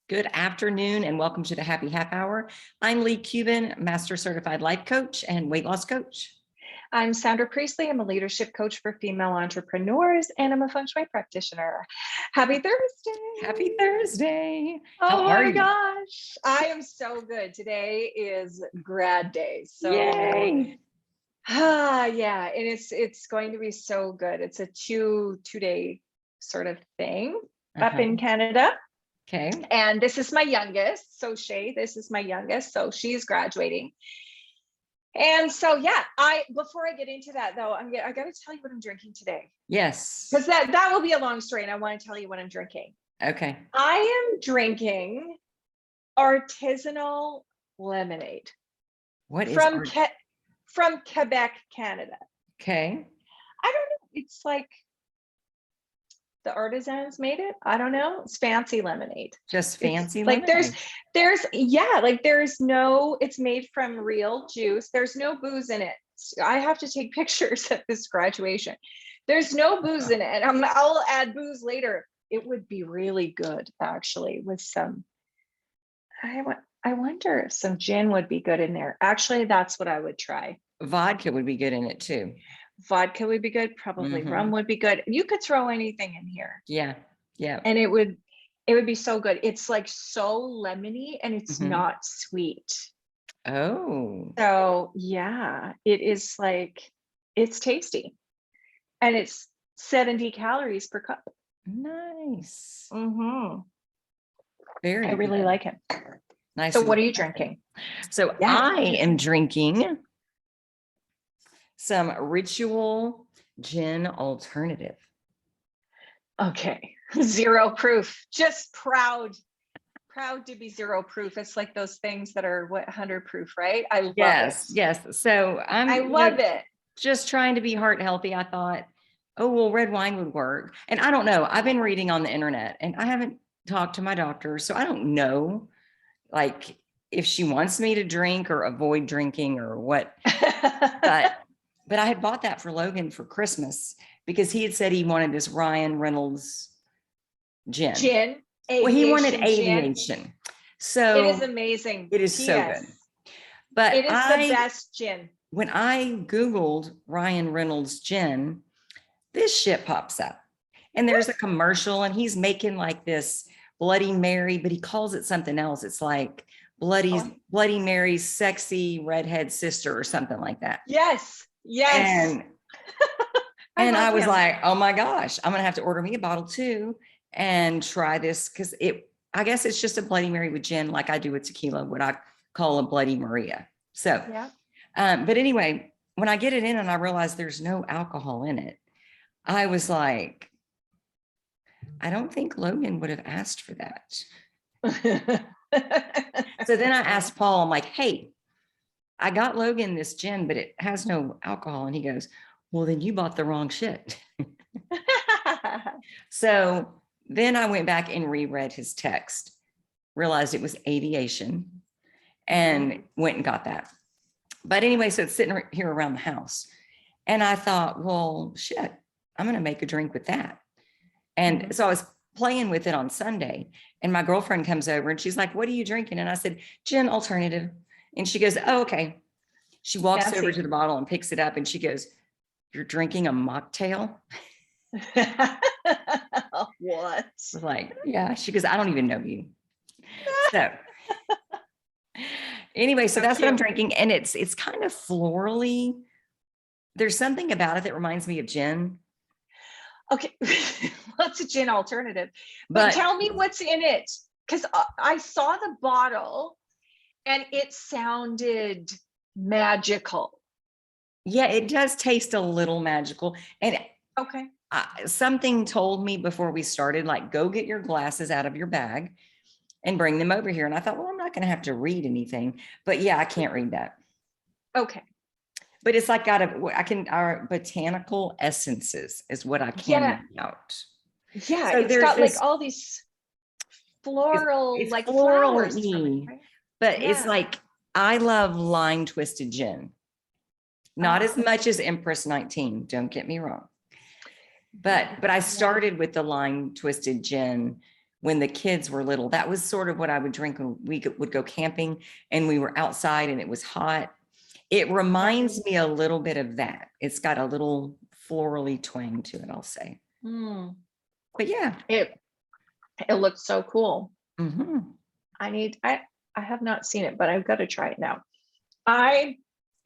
Good afternoon and welcome to the Happy Half Hour. I'm Leigh Kubin, Master Certified Life Coach and Weight Loss Coach. I'm Sandra Priestley. I'm a leadership coach for female entrepreneurs and I'm a feng shui practitioner. Happy Thursday. Happy Thursday. Oh my gosh. I am so good. Today is grad day. So yay. Yeah, and it's going to be so good. It's a two-day sort of thing up in Canada. Okay. And this is my youngest. So Shay, this is my youngest. So she's graduating. And so, yeah, before I get into that though, I got to tell you what I'm drinking today. Yes. Because that will be a long story and I want to tell you what I'm drinking. Okay. I am drinking artisanal lemonade. What is from Quebec, Canada. Okay. I don't know. It's like the artisans made it. I don't know. It's fancy lemonade. Just fancy lemonade. Like there's no, it's made from real juice. There's no booze in it. I have to take pictures at this graduation. There's no booze in it. I'll add booze later. It would be really good actually with some, I wonder if some gin would be good in there. Actually, that's what I would try. Vodka would be good in it too. Vodka would be good. Probably rum would be good. You could throw anything in here. Yeah. Yeah. And it would be so good. It's like so lemony and it's not sweet. Oh. So yeah, it is like, it's tasty. And it's 70 calories per cup. Nice. Very I really like it. Nice. So what are you drinking? So I am drinking some Ritual Gin Alternative. Okay. 0 proof. Just proud to be 0 proof. It's like those things that are 100 proof, right? I love it. Yes. So I love it. Just trying to be heart healthy. I thought, oh, well, red wine would work. And I don't know. I've been reading on the internet and I haven't talked to my doctor. So I don't know, like, if she wants me to drink or avoid drinking or what. But I had bought that for Logan for Christmas because he had said he wanted this Ryan Reynolds gin. Well, he wanted aviation. So it is amazing. It is so good. But it is the best gin. When I Googled Ryan Reynolds gin, this shit pops up. And there's a commercial and he's making like this Bloody Mary, but he calls it something else. It's like Bloody Mary's sexy redhead sister or something like that. Yes. And I was like, oh my gosh, I'm going to have to order me a bottle too and try this. Cause I guess it's just a Bloody Mary with gin, like I do with tequila, what I call a Bloody Maria. So, but anyway, when I get it in and I realize there's no alcohol in it, I was like, I don't think Logan would have asked for that. So then I asked Paul, I'm like, hey, I got Logan this gin, but it has no alcohol. And he goes, well, then you bought the wrong shit. So then I went back and reread his text, realized it was aviation and went and got that. But anyway, so it's sitting here around the house. And I thought, well, shit, I'm going to make a drink with that. And so I was playing with it on Sunday and my girlfriend comes over and she's like, what are you drinking? And I said, gin alternative. And she goes, oh, okay. She walks over to the bottle and picks it up and she goes, you're drinking a mocktail? What? I was like, yeah. She goes, I don't even know you. So anyway, so that's what I'm drinking. And it's kind of florally. There's something about it that reminds me of gin. Okay. What's a gin alternative? But tell me what's in it. Because I saw the bottle and it sounded magical. Yeah, it does taste a little magical. And something told me before we started, like, go get your glasses out of your bag and bring them over here. And I thought, well, I'm not going to have to read anything. But yeah, I can't read that. Okay. But it's like our botanical essences is what I can make out. Yeah, so it's got like all these floral, it's like flowers. Right? But it's like, I love lime twisted gin. Not as much as Empress 19, don't get me wrong. But I started with the lime twisted gin when the kids were little. That was sort of what I would drink when would go camping and we were outside and it was hot. It reminds me a little bit of that. It's got a little florally twang to it, I'll say. Mm. But yeah. It looks so cool. Mm-hmm. I have not seen it, but I've got to try it now.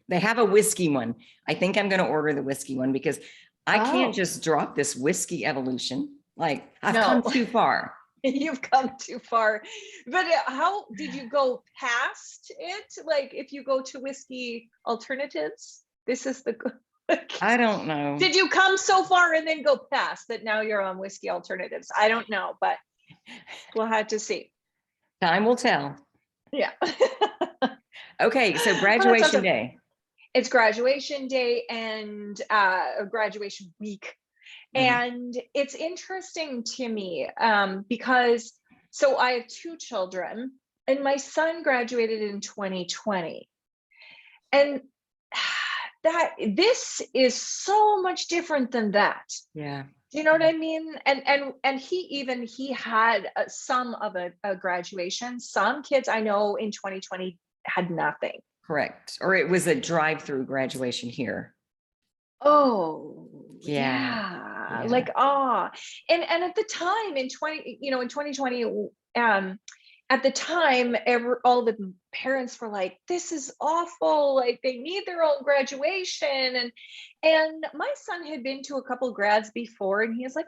They have a whiskey one. I think I'm going to order the whiskey one because I can't Oh. just drop this whiskey evolution. Like I've No. come too far. You've come too far. But how did you go past it? Like if you go to whiskey alternatives, this is the I don't know. Did you come so far and then go past that now you're on whiskey alternatives? I don't know, but we'll have to see. Time will tell. Yeah. Okay, so graduation awesome. day. It's graduation day and graduation week. And it's interesting to me because so I have 2 children and my son graduated in 2020. And this is so much different than that. Yeah. Do you know what I mean? And he had some of a graduation. Some kids I know in 2020 had nothing. Correct. Or it was a drive-through graduation here. Oh, yeah. Like, and at the time in 2020, at the time, all the parents were like, this is awful. Like they need their own graduation. And my son had been to a couple grads before and he was like,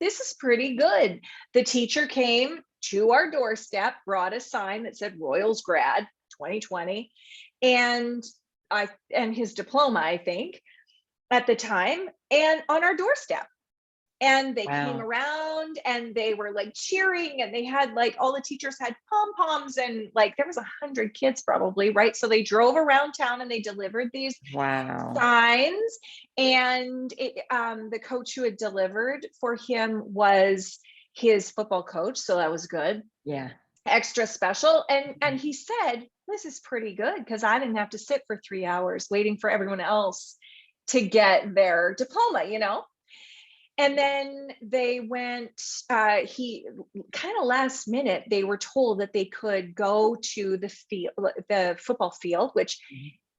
this is pretty good. The teacher came to our doorstep, brought a sign that said Royals Grad 2020 and his diploma, I think, at the time, and on our doorstep. And they came around and they were like cheering and they had like all the teachers had pom-poms and like there was 100 kids probably, right? So they drove around town and they delivered these signs. And the coach who had delivered for him was his football coach. So that was good. Yeah. Extra special. And he said, this is pretty good because I didn't have to sit for 3 hours waiting for everyone else to get their diploma, And then they went, he kind of last minute, they were told that they could go to the football field,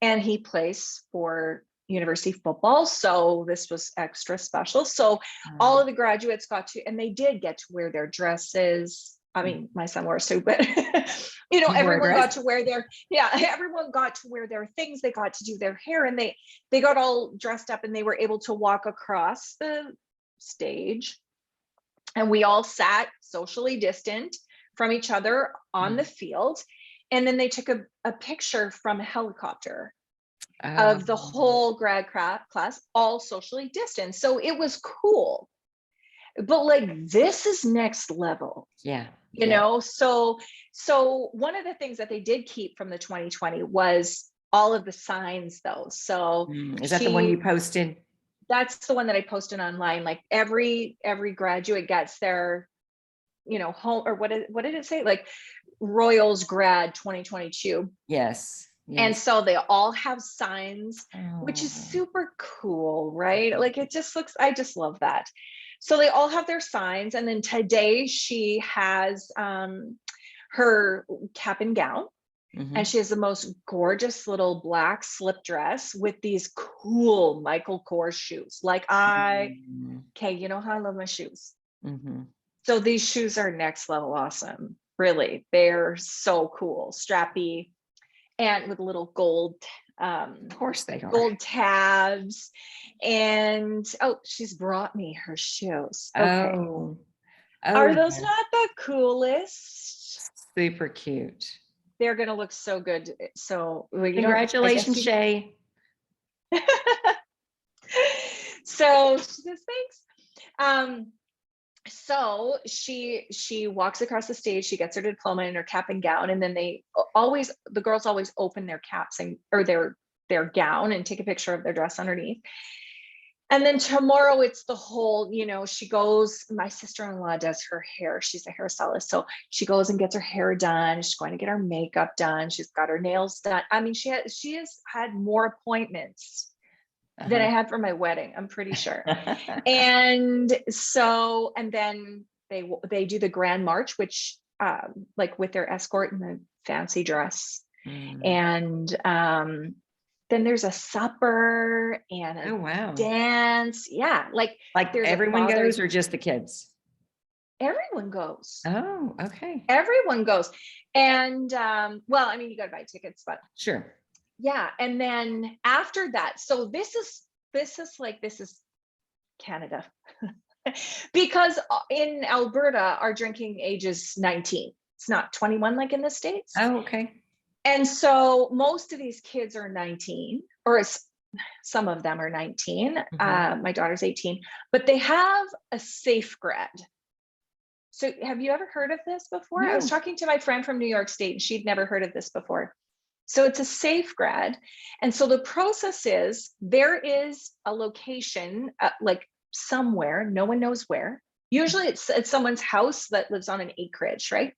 and he plays for university football. So this was extra special. So all of the graduates and they did get to wear their dresses. I mean, my son wore a suit, but everyone got to wear everyone got to wear their things. They got to do their hair and they got all dressed up and they were able to walk across the stage. And we all sat socially distant from each other on the field. And then they took a picture from a helicopter of the whole grad class, all socially distant. So it was cool. But like, this is next level. Yeah. So one of the things that they did keep from the 2020 was all of the signs though. So is that the one you posted? That's the one that I posted online. Like every graduate gets their, home, or what did it say? Like Royals Grad 2022. Yes. And so they all have signs, which is super cool, right? Like it just looks, I just love that. So they all have their signs. And then today she has her cap and gown. And she has the most gorgeous little black slip dress with these cool Michael Kors shoes. Like okay, you know how I love my shoes. So these shoes are next level awesome. Really, they're so cool, strappy, and with little gold. Of course they are. Gold tabs. And she's brought me her shoes. Okay. Are those not the coolest? Super cute. They're going to look so good. So congratulations, Shay. So she says, thanks. So she walks across the stage, she gets her diploma in her cap and gown. And then the girls always open their caps or their gown and take a picture of their dress underneath. And then tomorrow it's the whole, she goes, my sister-in-law does her hair. She's a hairstylist. So she goes and gets her hair done. She's going to get her makeup done. She's got her nails done. I mean, she has had more appointments than I had for my wedding, I'm pretty sure. And then they do the grand march, which like with their escort in the fancy dress. And then there's a supper and a Oh, wow. dance. Yeah. Like there's everyone goes or just the kids? Everyone goes. Oh, okay. Everyone goes. And well, I mean, you got to buy tickets, but Sure. yeah. And then after that, so this is Canada. Because in Alberta, our drinking age is 19. It's not 21 like in the States. Oh, okay. And so most of these kids are 19, or some of them are 19. My daughter's 18, but they have a safe grad. So have you ever heard of this before? No. I was talking to my friend from New York State and she'd never heard of this before. So it's a safe grad. And so the process is there is a location like somewhere, no one knows where. Usually it's at someone's house that lives on an acreage, right?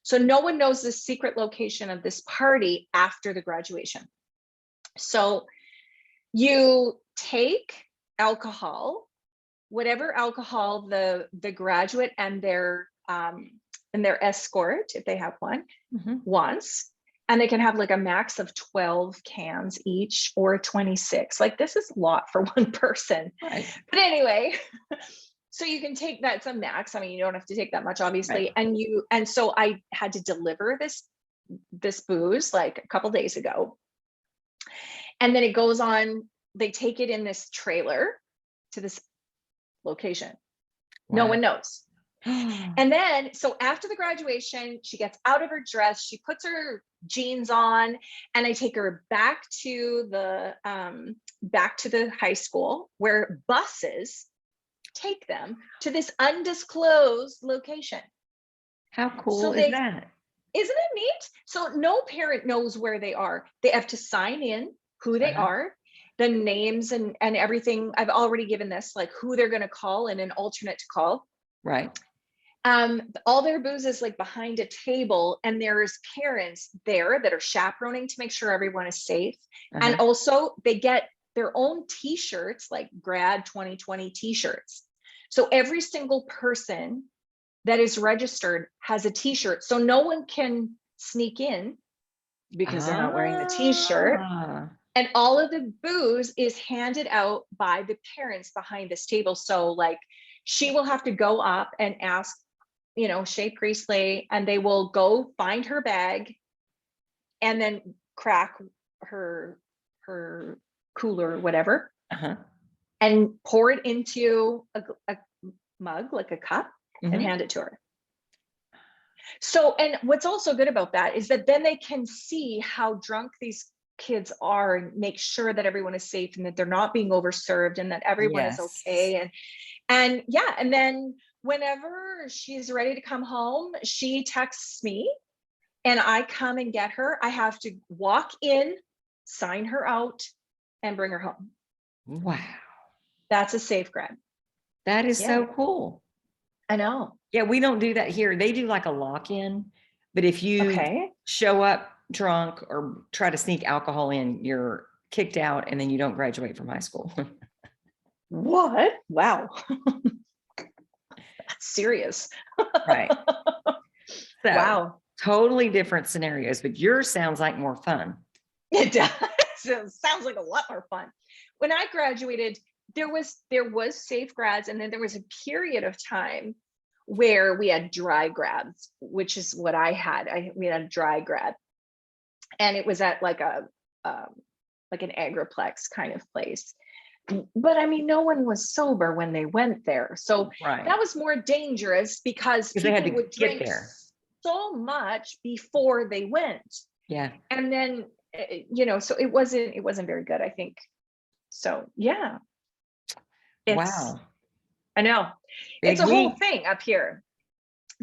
So no one knows the secret location of this party after the graduation. So you take alcohol, whatever alcohol the graduate and their escort, if they have one, wants, and they can have like a max of 12 cans each or 26. Like this is a lot for one person. Right. But anyway, so you can take that's a max. I mean, you don't have to take that much, obviously. Right. And so I had to deliver this booze like a couple days ago. And then it goes on, they take it in this trailer to this location. Wow. No one knows. And then, so after the graduation, she gets out of her dress, she puts her jeans on, and I take her back to the high school where buses take them to this undisclosed location. How cool is that? Isn't it neat? So no parent knows where they are. They have to sign in who they are, the names and everything. I've already given this, like who they're going to call and an alternate to call. Right. All their booze is like behind a table, and there's parents there that are chaperoning to make sure everyone is safe. And also they get their own t-shirts, like Grad 2020 t-shirts. So every single person that is registered has a t-shirt. So no one can sneak in because they're not wearing the t-shirt. And all of the booze is handed out by the parents behind this table. So like she will have to go up and ask, Shay Priestley, and they will go find her bag and then crack her cooler or whatever, and pour it into a mug, like a cup, and hand it to her. So, and what's also good about that is that then they can see how drunk these kids are and make sure that everyone is safe and that they're not being overserved and that everyone is okay. And yeah, and then whenever she's ready to come home, she texts me and I come and get her. I have to walk in, sign her out, and bring her home. Wow. That's a safe grad. That is so cool. I know. Yeah, we don't do that here. They do like a lock-in, but if you show up drunk or try to sneak alcohol in, you're kicked out and then you don't graduate from high school. What? Wow. That's serious. Right. So, wow. Totally different scenarios, but yours sounds like more fun. It does. It sounds like a lot more fun. When I graduated, there was safe grads, and then there was a period of time where we had dry grads, which is what I had. We had a dry grad, and it was at like an agriplex kind of place. But I mean, no one was sober when they went there, so that was more dangerous because they had to would get there so much before they went. Yeah, and then so it wasn't very good, I think. So yeah. Wow. I know. It's a whole thing up here.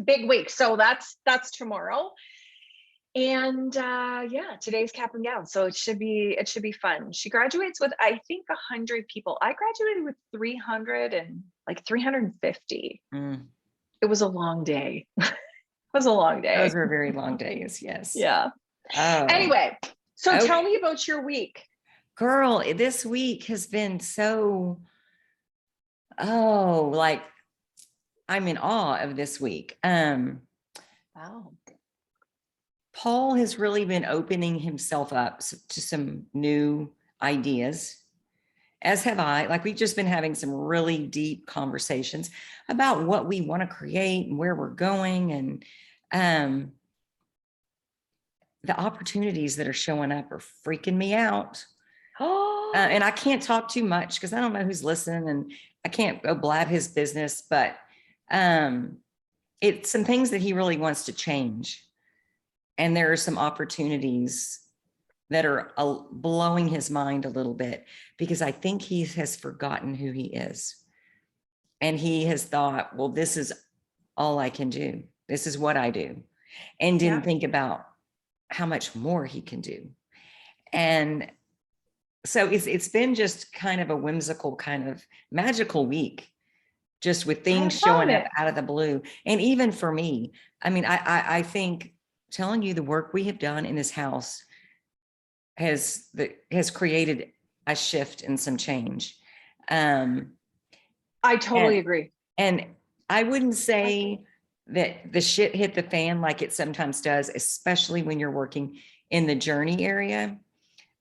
Big week. So that's tomorrow. And today's cap and gown. So it should be fun. She graduates with, I think, 100 people. I graduated with 350. It was a long day. It was a long day. Those were very long days. Yes. Yeah. Oh. Anyway, so tell me about your week. Girl, this week has been so, like I'm in awe of this week. Wow. Paul has really been opening himself up to some new ideas, as have I. Like, we've just been having some really deep conversations about what we want to create and where we're going, and the opportunities that are showing up are freaking me out. And I can't talk too much because I don't know who's listening, and I can't go blab his business, but it's some things that he really wants to change. And there are some opportunities that are blowing his mind a little bit, because I think he has forgotten who he is. And he has thought, well, this is all I can do. This is what I do. And didn't think about how much more he can do. And so it's been just kind of a whimsical, kind of magical week, just with things showing up out of the blue. And even for me, I mean, I think telling you the work we have done in this house has created a shift and some change. I totally agree. And I wouldn't say that the shit hit the fan like it sometimes does, especially when you're working in the journey area,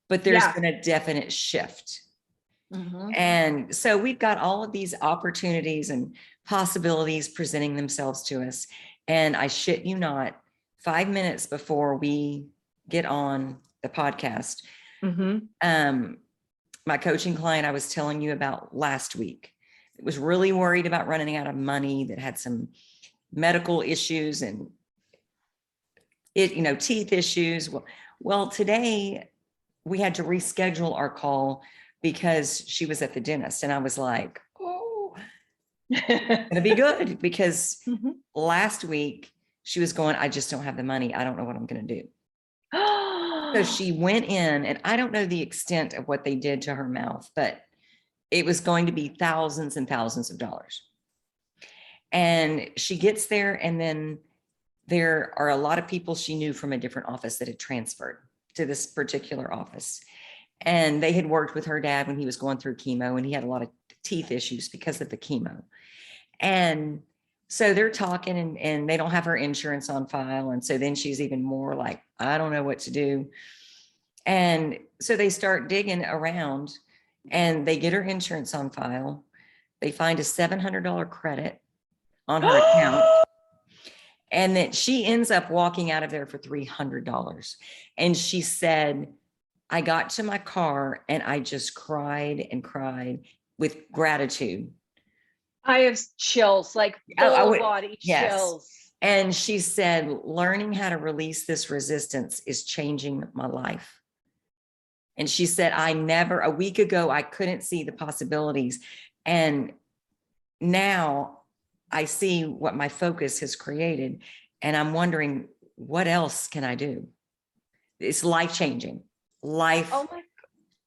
but there's been a definite shift. And so we've got all of these opportunities and possibilities presenting themselves to us. And I shit you not, 5 minutes before we get on the podcast, my coaching client I was telling you about last week, was really worried about running out of money, that had some medical issues and teeth issues. Well, today we had to reschedule our call because she was at the dentist, and I was like, oh, it's gonna be good, because last week she was going, I just don't have the money. I don't know what I'm gonna do. So she went in, and I don't know the extent of what they did to her mouth, but it was going to be thousands and thousands of dollars. And she gets there, and then there are a lot of people she knew from a different office that had transferred to this particular office. And they had worked with her dad when he was going through chemo, and he had a lot of teeth issues because of the chemo. And so they're talking, and they don't have her insurance on file. And so then she's even more like, I don't know what to do. And so they start digging around, and they get her insurance on file. They find a $700 credit on her account. And that she ends up walking out of there for $300. And she said, I got to my car and I just cried and cried with gratitude. I have chills, like full body chills. And she said, learning how to release this resistance is changing my life. And she said, a week ago, I couldn't see the possibilities. And now I see what my focus has created. And I'm wondering, what else can I do? It's life-changing.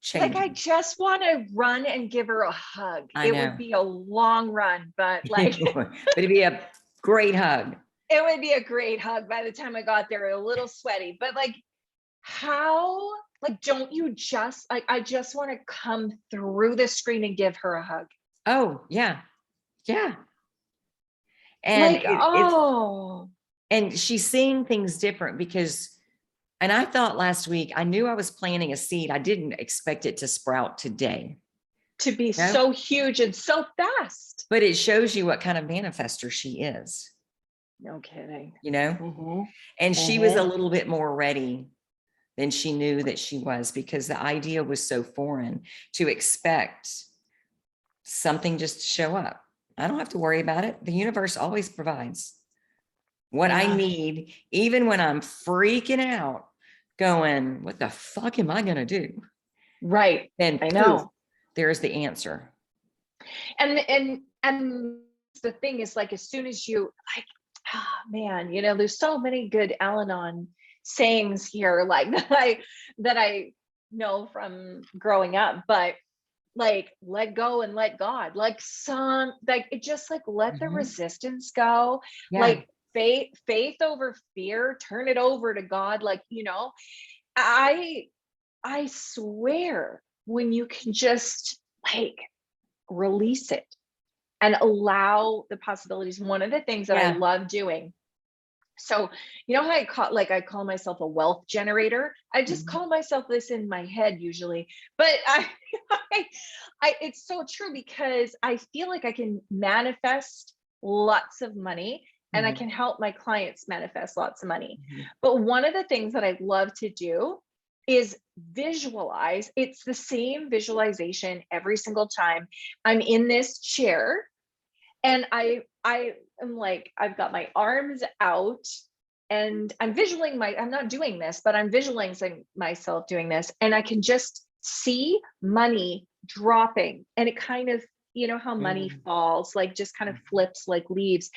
Changing. Like, I just want to run and give her a hug. I know. Would be a long run, but like, but it'd be a great hug. It would be a great hug. By the time I got there, a little sweaty, but like, how, like, don't you just like, I just want to come through the screen and give her a hug. Oh yeah. Yeah. And like, and she's seeing things different, because, and I thought last week, I knew I was planting a seed. I didn't expect it to sprout today. To be so huge and so fast. But it shows you what kind of manifester she is. No kidding. And she was a little bit more ready than she knew that she was, because the idea was so foreign to expect something just to show up. I don't have to worry about it. The universe always provides what I need, even when I'm freaking out, going, what the fuck am I going to do? Right. Then I know. There's the answer. And the thing is, like, as soon as you like, man, there's so many good Al-Anon sayings here, like that I know from growing up, but like, let go and let God, like it just like, let the resistance go, like faith over fear, turn it over to God. Like, I swear, when you can just like release it, and allow the possibilities. One of the things that I love doing, so you know how I call myself a wealth generator. I just call myself this in my head usually, but it's so true, because I feel like I can manifest lots of money, and I can help my clients manifest lots of money. But one of the things that I love to do is visualize. It's the same visualization every single time I'm in this chair, and I am like, I've got my arms out, and I'm not doing this, but I'm visualizing myself doing this, and I can just see money dropping, and it kind of, you know how money falls, like just kind of flips like leaves,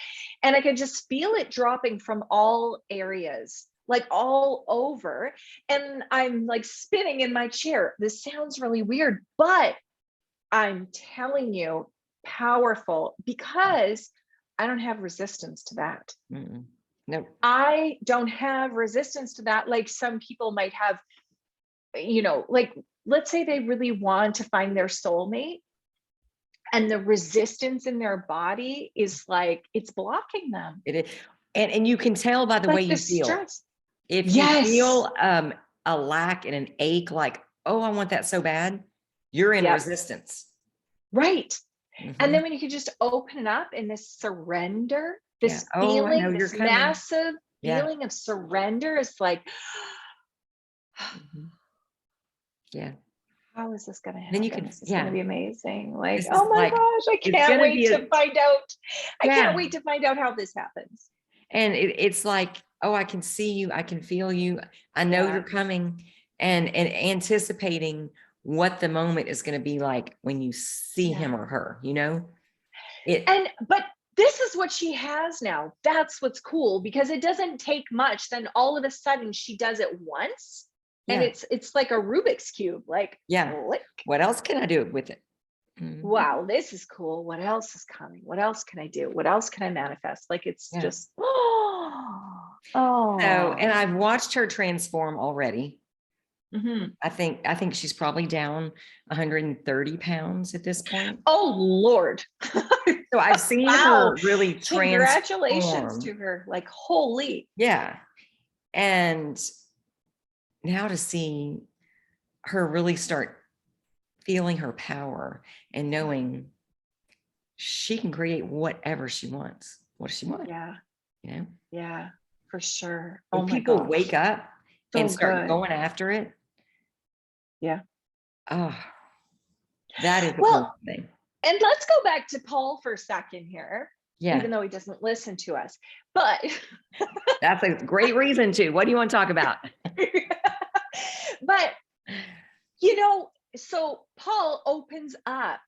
and I can just feel it dropping from all areas, like all over, and I'm like spinning in my chair. This sounds really weird, but I'm telling you, powerful, because I don't have resistance to that. No, I don't have resistance to that. Like some people might have, you know, like let's say they really want to find their soulmate, and the resistance in their body is like, it's blocking them. it is. And you can tell by the way Like you the feel. stress. If you feel a lack and an ache, like, oh, I want that so bad, you're in resistance. Right. And then when you can just open it up in this surrender, this I feeling, know this you're coming. massive feeling of surrender, is like, yeah. how is this going to happen? Then you can, this is going to be amazing. Like, this oh is my like, gosh, I can't wait to find out. I can't wait to find out how this happens. And it's like, oh, I can see you. I can feel you. I know you're coming, and anticipating what the moment is going to be like when you see him or her, you know? But this is what she has now. That's what's cool, because it doesn't take much. Then all of a sudden she does it once, and it's like a Rubik's Cube. Like, click. What else can I do with it? Wow, this is cool. What else is coming? What else can I do? What else can I manifest? Like, it's just, So, and I've watched her transform already. I think she's probably down 130 pounds at this point. Oh Lord. So I've seen her really Congratulations to her. Like, holy. Yeah. And now to see her really start feeling her power and knowing she can create whatever she wants. What does she want? Yeah. You know? Yeah, for sure. When people wake up and start going after it. Yeah. Oh, that is a cool thing. And let's go back to Paul for a second here. Yeah. Even though he doesn't listen to us, but that's a great reason to. What do you want to talk about? But, you know, so Paul opens up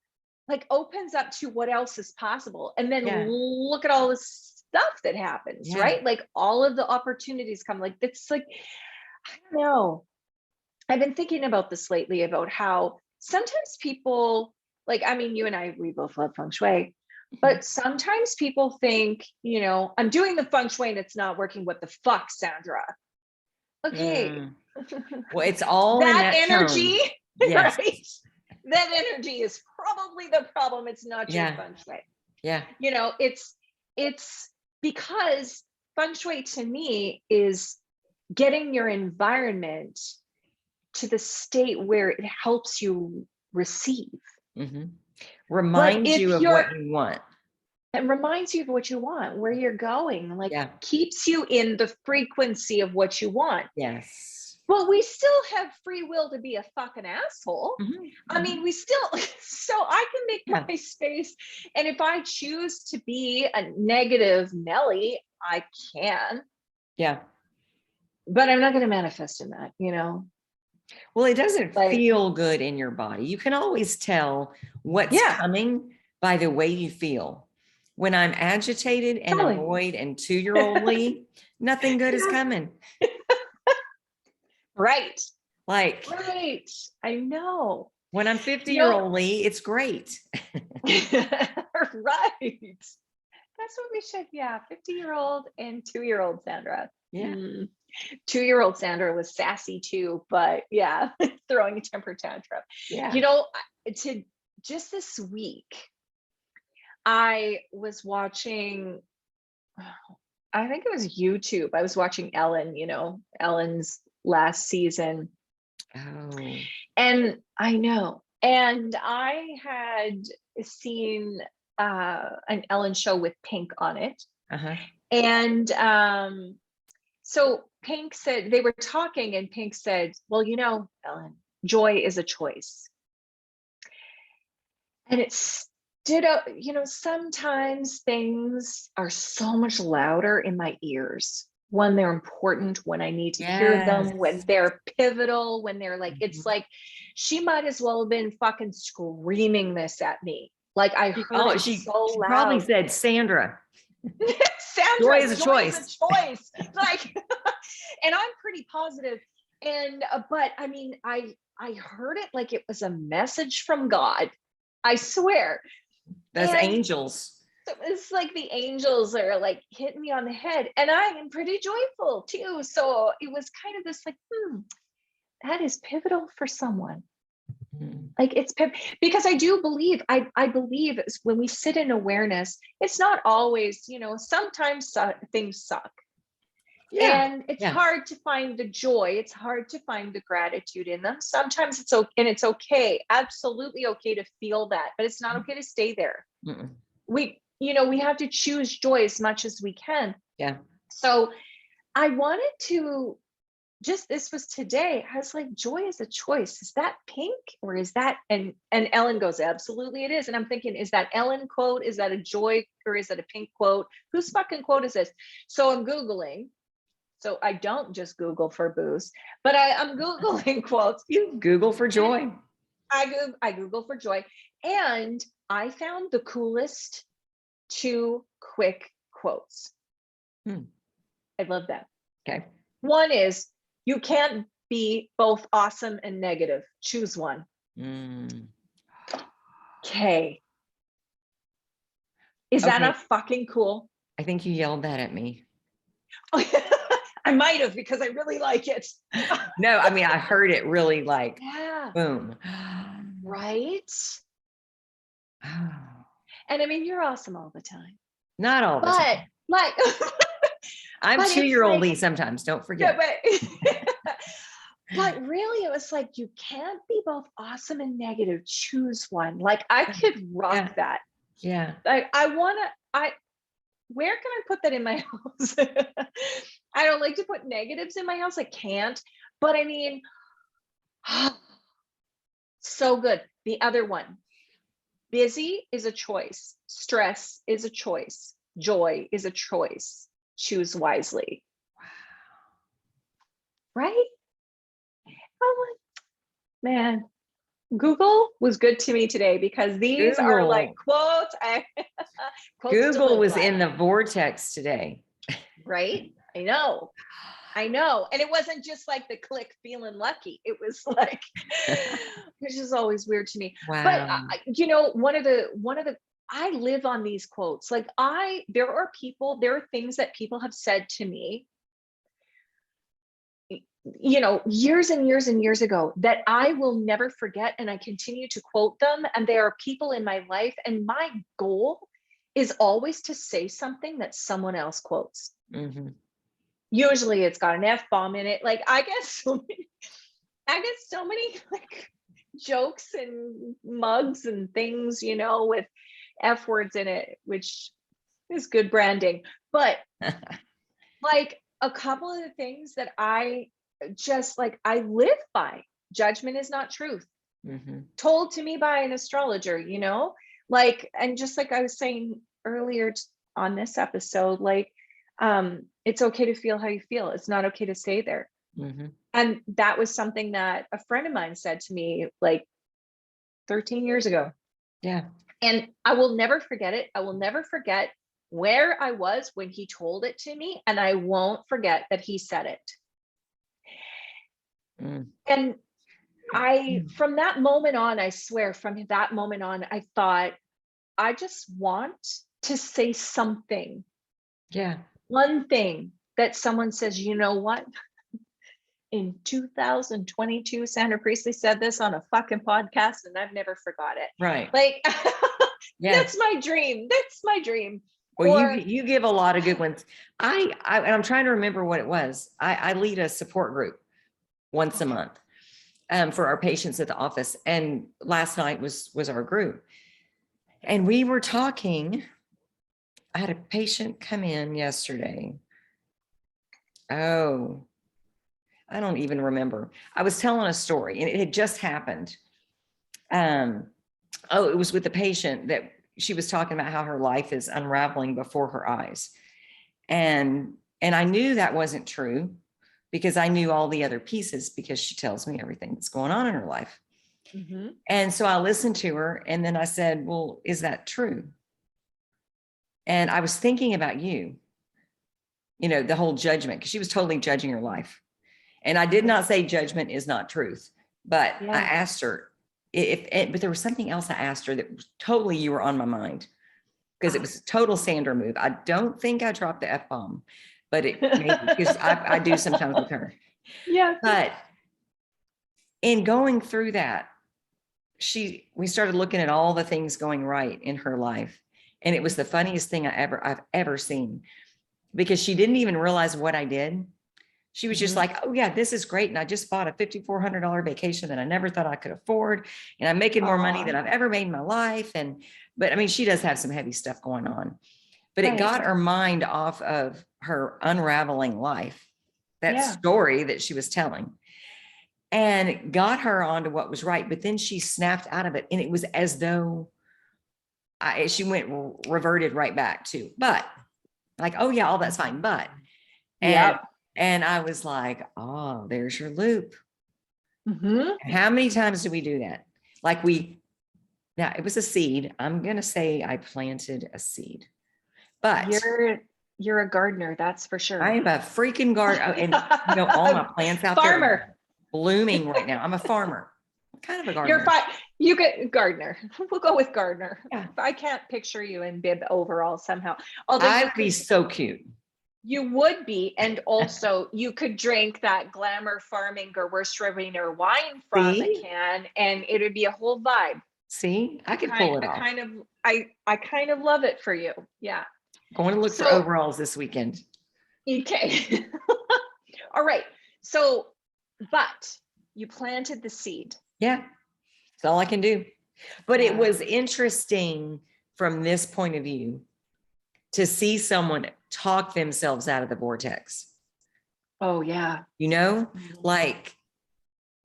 to what else is possible. And then look at all the stuff that happens, right? Like all of the opportunities come. Like, it's like, I don't know. I've been thinking about this lately, about how sometimes people, like, I mean, you and I, we both love feng shui, but sometimes people think, you know, I'm doing the feng shui and it's not working. What the fuck, Sandra? Okay. Well, it's all that energy, yes. Right? That energy is probably the problem. It's not your feng shui. Yeah. You know, it's because feng shui to me is getting your environment to the state where it helps you receive. Reminds you of what you want. It reminds you of what you want, where you're going, like keeps you in the frequency of what you want. Yes. But we still have free will to be a fucking asshole. I mean, we still, so I can make my space. And if I choose to be a negative Nelly, I can. Yeah. But I'm not going to manifest in that, you know? Well, it doesn't feel good in your body. You can always tell what's coming by the way you feel. When I'm agitated and annoyed and 2-year-old Leigh, nothing good is coming. Right. Like, right. I know. When I'm 50-year-old Leigh, it's great. Right. That's what we should. Yeah. 50-year-old and 2-year-old Sandra. Yeah. 2-year-old Sandra was sassy too, but throwing a temper tantrum. Yeah. You know, to just this week, I was watching, I think it was YouTube. I was watching Ellen, Ellen's last season. Oh. And I know. And I had seen an Ellen show with Pink on it. Uh-huh. And so Pink said, they were talking, and Pink said, well, Ellen, joy is a choice. And it stood out, sometimes things are so much louder in my ears when they're important, when I need to hear them, when they're pivotal, when they're like, it's like, she might as well have been fucking screaming this at me. Like I heard she so loud. Probably said, Sandra. Sandra, Joy is a choice. Like, and I'm pretty positive. And, but I mean, I heard it like it was a message from God. I swear. Those And angels. it's like the angels are like hitting me on the head, and I am pretty joyful too. So it was kind of this like, that is pivotal for someone. Like it's because I do believe, I believe when we sit in awareness, it's not always, sometimes things suck. Yeah. And it's hard to find the joy. It's hard to find the gratitude in them. Sometimes it's okay, and it's okay, absolutely okay to feel that, but it's not okay to stay there. We have to choose joy as much as we can. Yeah. So I wanted to this was today. I was like, joy is a choice. Is that Pink or is that, and Ellen goes, absolutely it is. And I'm thinking, is that Ellen quote? Is that a joy or is that a Pink quote? Whose fucking quote is this? So I'm Googling. So I don't just Google for booze, but I'm Googling quotes. You Google for joy. I Google for joy. And I found the coolest 2 quick quotes. I love that. Okay. One is, you can't be both awesome and negative. Choose one. Okay. Is that not fucking cool? I think you yelled that at me. I might have, because I really like it. No, I mean, I heard it really like, boom. Right? And I mean, you're awesome all the time. Not all the time. Like, I'm 2-year-old Leigh sometimes, don't forget. But really, it was like, you can't be both awesome and negative. Choose one. Like, I could rock that. Yeah. Like, where can I put that in my house? I don't like to put negatives in my house. I can't. But I mean, so good. The other one, busy is a choice. Stress is a choice. Joy is a choice. Choose wisely. Wow. Right? Oh, man, Google was good to me today, because these are like quotes. Google was in the vortex today. Right? I know. And it wasn't just like the click feeling lucky. It was like, which is always weird to me. Wow. But one of the, I live on these quotes. Like there are things that people have said to me, years and years and years ago, that I will never forget. And I continue to quote them. And there are people in my life. And my goal is always to say something that someone else quotes. Usually it's got an F-bomb in it. Like I get so many like jokes and mugs and things, with F words in it, which is good branding. But like a couple of the things that I just like, I live by: judgment is not truth. Told to me by an astrologer, like, and just like I was saying earlier on this episode, like, it's okay to feel how you feel. It's not okay to stay there. And that was something that a friend of mine said to me like 13 years ago. Yeah. And I will never forget it. I will never forget where I was when he told it to me. And I won't forget that he said it. And from that moment on, I swear, from that moment on, I thought, I just want to say something. Yeah. One thing that someone says, you know what? In 2022, Sandra Priestley said this on a fucking podcast, and I've never forgot it. Right. Like, Yeah. That's my dream. That's my dream. Well, Or you give a lot of good ones. And I'm trying to remember what it was. I lead a support group once a month for our patients at the office. And last night was our group. And we were talking. I had a patient come in yesterday. Oh, I don't even remember. I was telling a story and it had just happened. It was with the patient that she was talking about how her life is unraveling before her eyes. And I knew that wasn't true because I knew all the other pieces because she tells me everything that's going on in her life. mm-hmm. And so I listened to her and then I said, well, is that true? And I was thinking about you, the whole judgment, because she was totally judging her life. And I did not say judgment is not truth, but I asked her but there was something else I asked her that was totally, you were on my mind because it was a total Sandra move. I don't think I dropped the F-bomb, but it maybe because I do sometimes with her. Yeah. But in going through that, we started looking at all the things going right in her life. And it was the funniest thing I've ever seen because she didn't even realize what I did. She was just like, oh yeah, this is great. And I just bought a $5,400 vacation that I never thought I could afford. And I'm making more money than I've ever made in my life. But I mean, she does have some heavy stuff going on, but it got her mind off of her unraveling life, that story that she was telling, and got her onto what was right. But then she snapped out of it. And it was as though she reverted right back to, but like, oh yeah, all that's fine. But, and I was like, oh, there's your loop. Mm-hmm. How many times do we do that? Like now it was a seed. I'm going to say I planted a seed, but you're a gardener. That's for sure. I am a freaking gardener. And all my plants out there are blooming right now. I'm a farmer. I'm kind of a gardener. You're fine. You get gardener. We'll go with gardener. Yeah. I can't picture you in bib overall somehow. Although I'd be so cute. You would be, and also you could drink that glamour farming Gewürztraminer wine from a can, and it would be a whole vibe. See, I could pull it off. I kind of love it for you. Yeah. Going to look for overalls this weekend. Okay. All right. So, but you planted the seed. Yeah. That's all I can do. But it was interesting from this point of view to see someone talk themselves out of the vortex. Oh, yeah. Like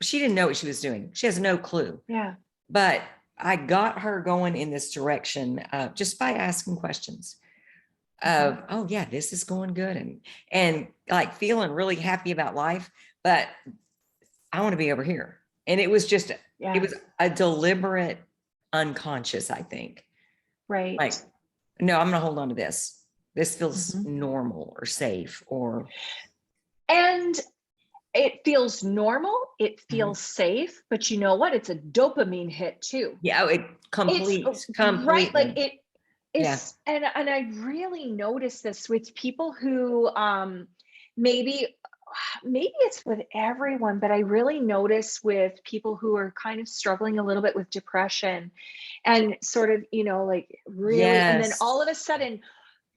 she didn't know what she was doing. She has no clue. Yeah. But I got her going in this direction just by asking questions of, oh yeah, this is going good. And like feeling really happy about life, but I want to be over here. And it was just, it was a deliberate unconscious, I think. Right. Like, no, I'm going to hold on to this. This feels normal or safe and it feels normal. It feels safe, but you know what? It's a dopamine hit too. Yeah. It completely. Right. Like it is. And I really notice this with people who, maybe it's with everyone, but I really notice with people who are kind of struggling a little bit with depression and sort of, like really, and then all of a sudden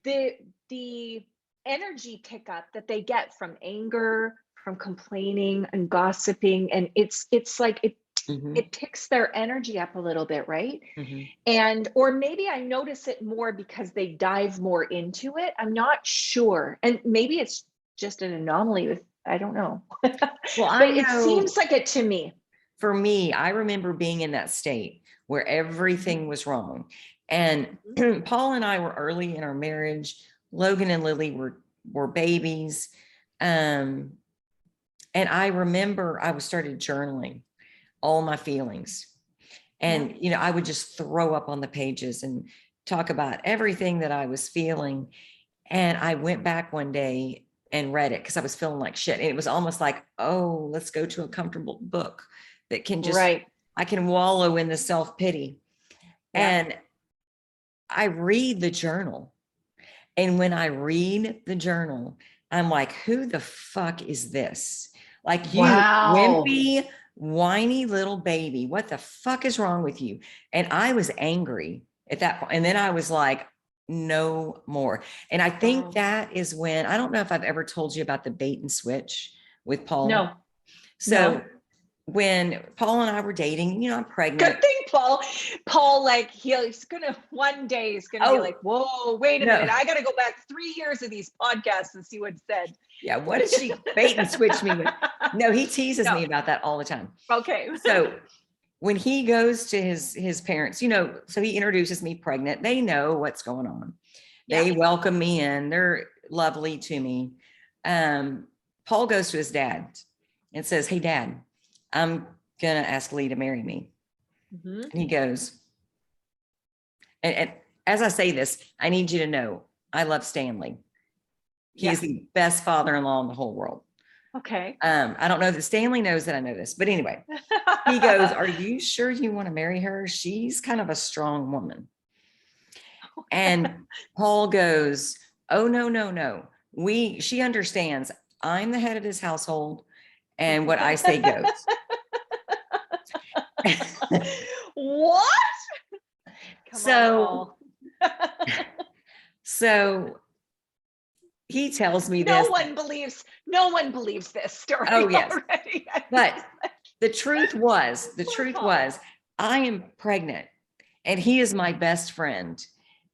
the energy pickup that they get from anger, from complaining and gossiping, and it's like it picks their energy up a little bit, right? And or maybe I notice it more because they dive more into it. I'm not sure, and maybe it's just an anomaly with, I don't know. Well, but it seems like it to me. For me, I remember being in that state where everything was wrong. And Paul and I were early in our marriage. Logan and Lily were babies. And I remember I started journaling all my feelings. And, I would just throw up on the pages and talk about everything that I was feeling. And I went back one day and read it because I was feeling like shit. And it was almost like, oh, let's go to a comfortable book that can just, I can wallow in the self-pity. And I read the journal. And when I read the journal, I'm like, who the fuck is this? Like you wimpy, whiny little baby. What the fuck is wrong with you? And I was angry at that point. And then I was like, no more. And I think that is when, I don't know if I've ever told you about the bait and switch with Paul. No. So when Paul and I were dating, I'm pregnant. Good thing, Paul, like he's gonna one day he's gonna be like, whoa, wait a minute. I gotta go back 3 years of these podcasts and see what's said. Yeah, what did she bait and switch me with? No, he teases me about that all the time. Okay. So when he goes to his parents, so he introduces me pregnant. They know what's going on. Yeah. They welcome me in. They're lovely to me. Paul goes to his dad and says, hey, Dad, I'm going to ask Leigh to marry me. Mm-hmm. And he goes, and as I say this, I need you to know, I love Stanley. He is the best father-in-law in the whole world. Okay. I don't know that Stanley knows that I know this, but anyway, he goes, are you sure you want to marry her? She's kind of a strong woman. And Paul goes, oh, no. She understands I'm the head of this household and what I say goes. What? So he tells me this. No one believes this story. Oh, yes. Already. But the truth was, I am pregnant and he is my best friend.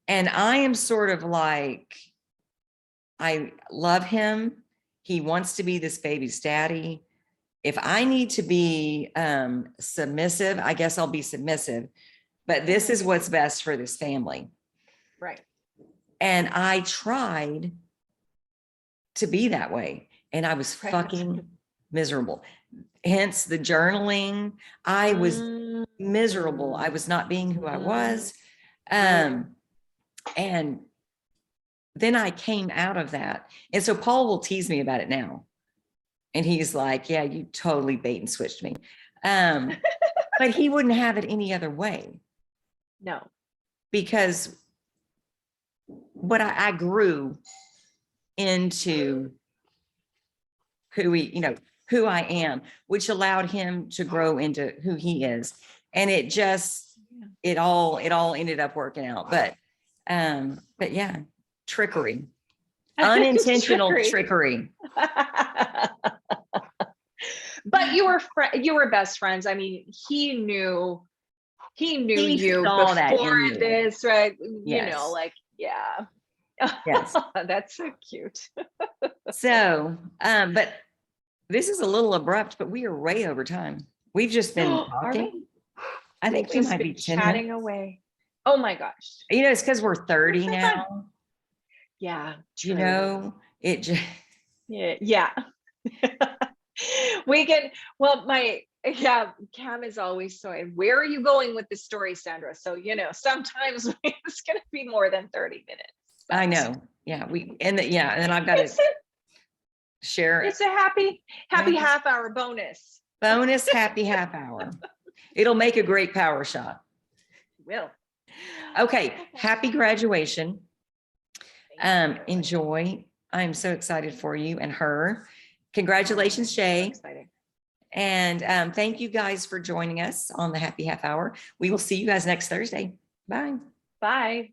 And I am sort of like, I love him. He wants to be this baby's daddy. If I need to be submissive, I guess I'll be submissive. But this is what's best for this family. Right. And I tried to be that way. And I was fucking miserable. Hence the journaling. I was miserable. I was not being who I was. And then I came out of that. And so Paul will tease me about it now. And he's like, yeah, you totally bait and switched me. But he wouldn't have it any other way. No. Because what I grew into who I am, which allowed him to grow into who he is. And it all ended up working out. But yeah, trickery, unintentional trickery. But you were best friends. I mean, he knew you before this, right? Yes. Yeah. Yes. That's so cute. So, but this is a little abrupt, but we are way over time. We've just been talking. I think we might be chatting away. Oh my gosh. It's because we're 30 now. Yeah. True. It just. Yeah. Cam is always so, where are you going with this story, Sandra? So, sometimes it's going to be more than 30 minutes. I know. Yeah. And then I've got to share it. It's a happy half hour bonus. Happy half hour. It'll make a great power shot. Will. Okay. Happy graduation. Enjoy. I'm so excited for you and her. Congratulations, Shay. So exciting. And thank you guys for joining us on the Happy Half Hour. We will see you guys next Thursday. Bye. Bye.